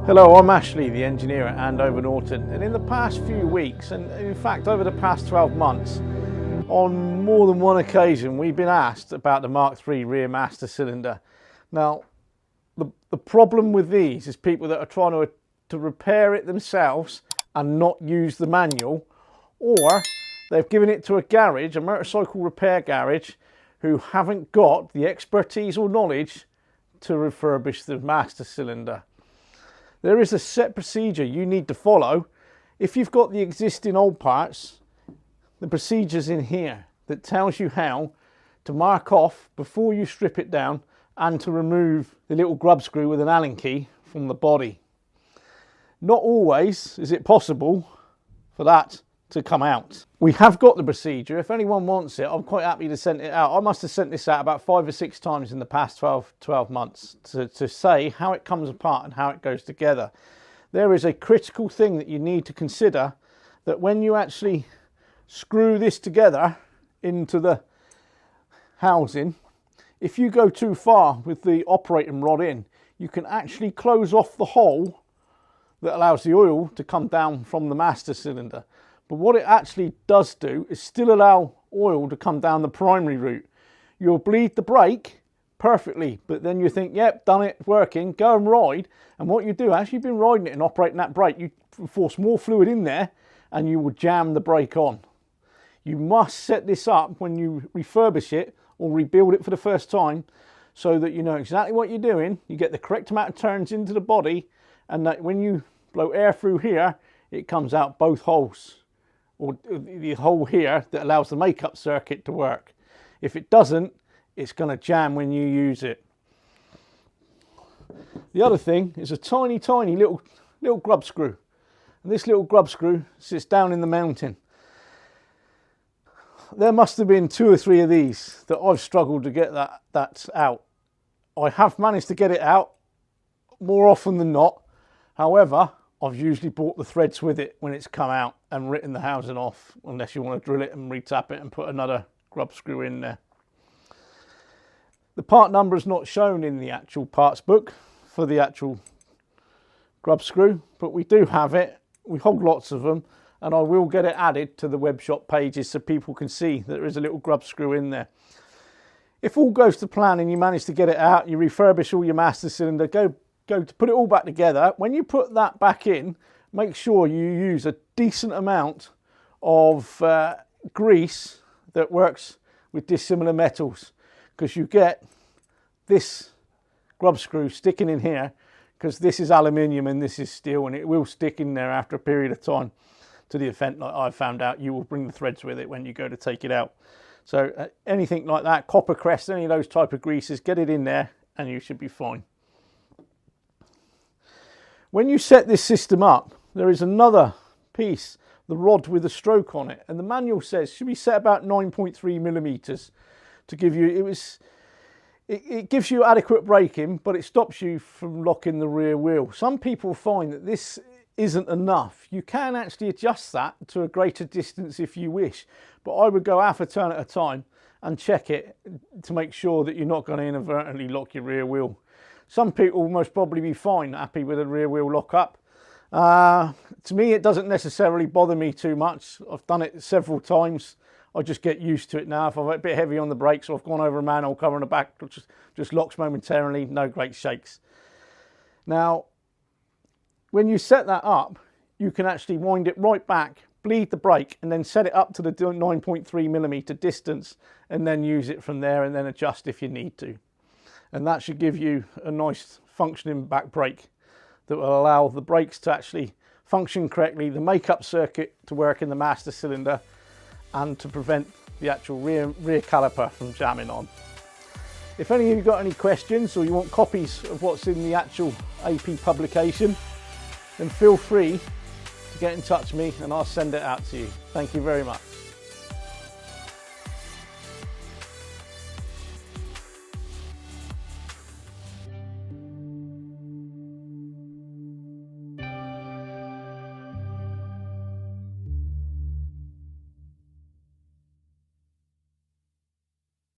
Hello, I'm Ashley, the engineer at Andover Norton, and in the past few weeks, and in fact over the past 12 months, on more than one occasion we've been asked about the Mark III rear master cylinder. Now, the problem with these is people that are trying to repair it themselves and not use the manual, or they've given it to a garage, a motorcycle repair garage, who haven't got the expertise or knowledge to refurbish the master cylinder. There is a set procedure you need to follow. If you've got the existing old parts, the procedure's in here that tells you how to mark off before you strip it down and to remove the little grub screw with an Allen key from the body. Not always is it possible for that to come out. We have got the procedure. If anyone wants it, I'm quite happy to send it out. I must have sent this out about 5 or 6 times in the past 12 months to say how it comes apart and how it goes together. There is a critical thing that you need to consider, that when you actually screw this together into the housing, if you go too far with the operating rod in, you can actually close off the hole that allows the oil to come down from the master cylinder. But what it actually does do is still allow oil to come down the primary route. You'll bleed the brake perfectly, but then you think, yep, done it, working, go and ride. And what you do, as you've been riding it and operating that brake, you force more fluid in there and you will jam the brake on. You must set this up when you refurbish it or rebuild it for the first time, so that you know exactly what you're doing, you get the correct amount of turns into the body, and that when you blow air through here, it comes out both holes, or the hole here that allows the makeup circuit to work. If it doesn't, it's going to jam when you use it. The other thing is a tiny little grub screw, and this little grub screw sits down in the mounting. There must have been 2 or 3 of these that I've struggled to get that out. I have managed to get it out more often than not. However, I've usually bought the threads with it when it's come out and written the housing off, unless you want to drill it and retap it and put another grub screw in there. The part number is not shown in the actual parts book for the actual grub screw, but we do have it. We hold lots of them, and I will get it added to the web shop pages so people can see that there is a little grub screw in there. If all goes to plan and you manage to get it out, you refurbish all your master cylinder, go to put it all back together. When you put that back in, make sure you use a decent amount of grease that works with dissimilar metals, because you get this grub screw sticking in here, because this is aluminium and this is steel, and it will stick in there after a period of time, to the event like I've found out you will bring the threads with it when you go to take it out. So anything like that, copper crest, any of those type of greases, get it in there and you should be fine. When you set this system up, there is another piece, the rod with a stroke on it, and the manual says should be set about 9.3 millimeters to give you, it gives you adequate braking, but it stops you from locking the rear wheel. Some people find that this isn't enough. You can actually adjust that to a greater distance if you wish, but I would go half a turn at a time and check it to make sure that you're not going to inadvertently lock your rear wheel. Some people will most probably be fine, happy with a rear wheel lock up. To me, it doesn't necessarily bother me too much. I've done it several times. I just get used to it now. If I'm a bit heavy on the brakes, or I've gone over a manhole cover on the back, which just locks momentarily, no great shakes. Now, when you set that up, you can actually wind it right back, bleed the brake, and then set it up to the 9.3 millimeter distance, and then use it from there, and then adjust if you need to. And that should give you a nice functioning back brake that will allow the brakes to actually function correctly, the makeup circuit to work in the master cylinder, and to prevent the actual rear caliper from jamming on. If any of you got any questions, or you want copies of what's in the actual AP publication, then feel free to get in touch with me and I'll send it out to you. Thank you very much.